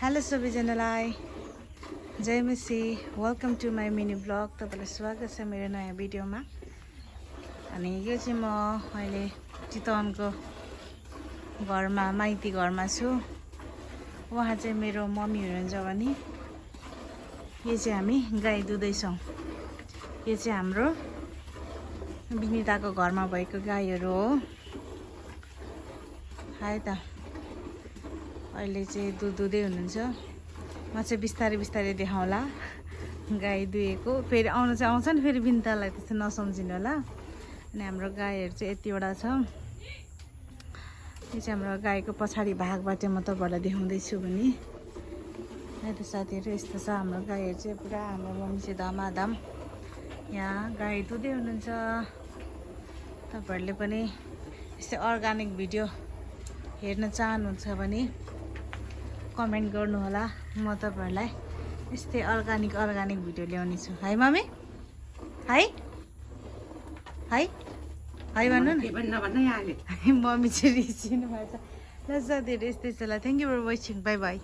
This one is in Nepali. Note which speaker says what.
Speaker 1: हेलो सबैजनालाई जय मसी welcome to my mini blog. तपाईँलाई स्वागत छ मेरो नयाँ भिडियोमा। अनि यो चाहिँ म अहिले चितवनको घरमा माइती घरमा छु। उहाँ चाहिँ मेरो मम्मी हुनुहुन्छ भने यो चाहिँ हामी गाई दुधैछौँ। यो चाहिँ हाम्रो विनिताको घरमा भएको गाईहरू हो। है त अहिले चाहिँ दुध दुधै हुनुहुन्छ। म चाहिँ बिस्तारै बिस्तारै देखाउँला गाई दुहेको। फेरि आउनु चाहिँ आउँछ नि, फेरि विनितालाई त्यस्तो नसम्झिनु होला। अनि हाम्रो गाईहरू चाहिँ यतिवटा छ। यो चाहिँ हाम्रो गाईको पछाडि भागबाट म तपाईँहरूलाई देखाउँदैछु भने है त साथीहरू, यस्तो छ हाम्रो गाईहरू चाहिँ। पुरा हाम्रो मम्मी चाहिँ धमाधम यहाँ गाई दुधै हुनुहुन्छ। तपाईँहरूले पनि यस्तै अर्ग्यानिक भिडियो हेर्न चाहनुहुन्छ भने कमेन्ट गर्नु होला। म तपाईहरुलाई यस्तै अर्ग्यानिक भिडियो ल्याउने छु। है मम्मी, है है है भन्नु न। मम्मी चाहिँ रिसिनु भएको छ। ल साथीहरु यस्तै छ ल। Thank you for watching. Bye by.